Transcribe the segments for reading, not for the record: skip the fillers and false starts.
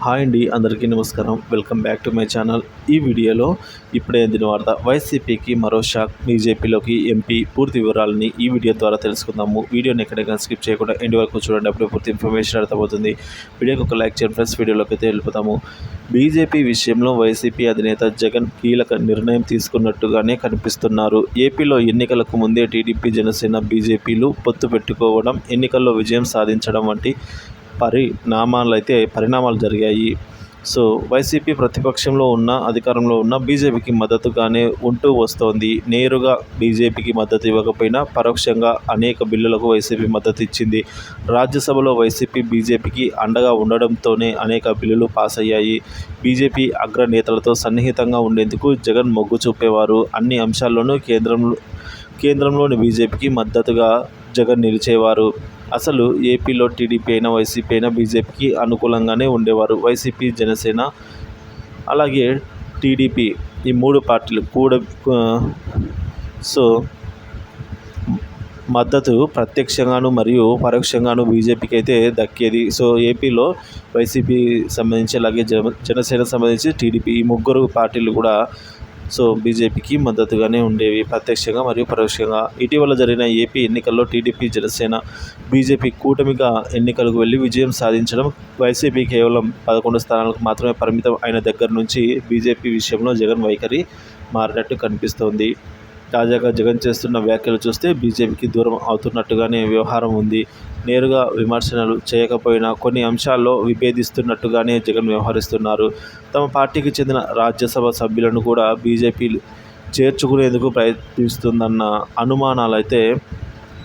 Hi అండి, అందరికీ నమస్కారం. Welcome back to my channel. ఈ వీడియోలో ఇప్పుడే అందిన వార్త, వైసీపీకి మరో షాక్, బీజేపీలోకి ఎంపీ. పూర్తి వివరాలని ఈ వీడియో ద్వారా తెలుసుకుందాము. వీడియోని ఎక్కడైనా స్కిప్ చేయకుండా ఎండ్ వరకు చూడండి, అప్పుడే పూర్తి ఇన్ఫర్మేషన్ అర్థమవుతుంది. వీడియోకి ఒక లైక్ చేయండి ఫ్రెండ్స్. వీడియోలోకి అయితే వెళ్ళిపోతాము. బీజేపీ విషయంలో వైసీపీ అధినేత జగన్ కీలక నిర్ణయం తీసుకున్నట్టుగానే కనిపిస్తున్నారు. ఏపీలో ఎన్నికలకు ముందే టీడీపీ, జనసేన, బీజేపీలు పొత్తు పెట్టుకోవడం, ఎన్నికల్లో విజయం సాధించడం వంటి పరిణామాలు జరిగాయి. సో వైసీపీ ప్రతిపక్షంలో ఉన్న, అధికారంలో ఉన్న బీజేపీకి మద్దతుగానే ఉంటూ వస్తోంది. నేరుగా బీజేపీకి మద్దతు ఇవ్వకపోయినా పరోక్షంగా అనేక బిల్లులకు వైసీపీ మద్దతు ఇచ్చింది. రాజ్యసభలో వైసీపీ బీజేపీకి అండగా ఉండడంతోనే అనేక బిల్లులు పాస్ అయ్యాయి. బీజేపీ అగ్రనేతలతో సన్నిహితంగా ఉండేందుకు జగన్ మొగ్గు చూపేవారు. అన్ని అంశాల్లోనూ కేంద్రంలోని బీజేపీకి మద్దతుగా జగన్ నిలిచేవారు. అసలు ఏపీలో టీడీపీ అయినా, వైసీపీ అయినా బీజేపీకి అనుకూలంగానే ఉండేవారు. వైసీపీ, జనసేన అలాగే టీడీపీ, ఈ మూడు పార్టీలు కూడా మద్దతు ప్రత్యక్షంగాను మరియు పరోక్షంగాను బీజేపీకి అయితే దక్కేది. సో ఏపీలో వైసీపీ సంబంధించి, అలాగే జనసేన సంబంధించి టీడీపీ, ఈ ముగ్గురు పార్టీలు కూడా బీజేపీకి మద్దతుగానే ఉండేవి, ప్రత్యక్షంగా మరియు పరోక్షంగా. ఇటీవల జరిగిన ఏపీ ఎన్నికల్లో టీడీపీ, జనసేన, బీజేపీ కూటమిగా ఎన్నికలకు వెళ్ళి విజయం సాధించడం, వైసీపీ కేవలం 11 స్థానాలకు మాత్రమే పరిమితం అయిన దగ్గర నుంచి బీజేపీ విషయంలో జగన్ వైఖరి మారినట్టు కనిపిస్తోంది. తాజాగా జగన్ చేస్తున్న వ్యాఖ్యలు చూస్తే బీజేపీకి దూరం అవుతున్నట్టుగానే వ్యవహారం ఉంది. నేరుగా విమర్శనలు చేయకపోయినా కొన్ని అంశాల్లో విభేదిస్తున్నట్టుగానే జగన్ వ్యవహరిస్తున్నారు. తమ పార్టీకి చెందిన రాజ్యసభ సభ్యులను కూడా బీజేపీ చేర్చుకునేందుకు ప్రయత్నిస్తుందన్న అనుమానాలైతే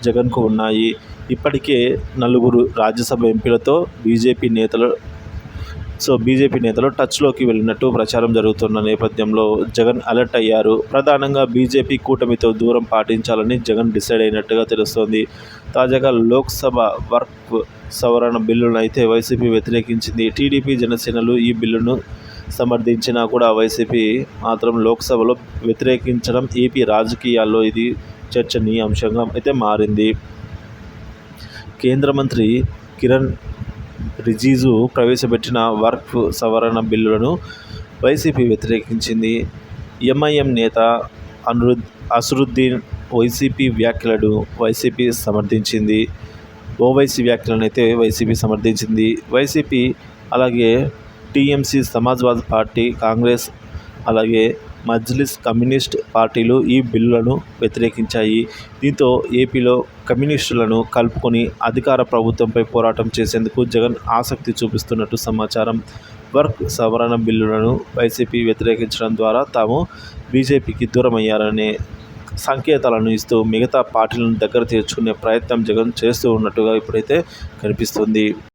జగన్కు ఉన్నాయి. ఇప్పటికే 4 రాజ్యసభ ఎంపీలతో బీజేపీ నేతలు టచ్లోకి వెళ్ళినట్టు ప్రచారం జరుగుతున్న నేపథ్యంలో జగన్ అలర్ట్ అయ్యారు. ప్రధానంగా బీజేపీ కూటమితో దూరం పాటించాలని జగన్ డిసైడ్ అయినట్టుగా తెలుస్తోంది. తాజాగా లోక్సభ వర్క్ సవరణ బిల్లును అయితే వైసీపీ వ్యతిరేకించింది. టీడీపీ, జనసేనలు ఈ బిల్లును సమర్థించినా కూడా వైసీపీ మాత్రం లోక్సభలో వ్యతిరేకించడం ఏపీ రాజకీయాల్లో ఇది చర్చనీయాంశంగా అయితే మారింది. కేంద్ర మంత్రి కిరణ్ రిజిజు ప్రవేశపెట్టిన వర్క్ సవరణ బిల్లులను వైసీపీ వ్యతిరేకించింది. ఎంఐఎం నేత అసదుద్దీన్ ఓవైసీ వ్యాఖ్యలను వైసీపీ సమర్థించింది. వైసీపీ అలాగే టీఎంసీ, సమాజ్వాదీ పార్టీ, కాంగ్రెస్ అలాగే మజ్లిస్ కమ్యూనిస్ట్ పార్టీలు ఈ బిల్లులను వ్యతిరేకించాయి. దీంతో ఏపీలో కమ్యూనిస్టులను కలుపుకొని అధికార ప్రభుత్వంపై పోరాటం చేసేందుకు జగన్ ఆసక్తి చూపిస్తున్నట్టు సమాచారం. వర్క్ సవరణ బిల్లులను వైసీపీ వ్యతిరేకించడం ద్వారా తాము బీజేపీకి దూరమయ్యారనే సంకేతాలను ఇస్తూ మిగతా పార్టీలను దగ్గర చేర్చుకునే ప్రయత్నం జగన్ చేస్తూ ఉన్నట్టుగా ఇప్పుడైతే కనిపిస్తుంది.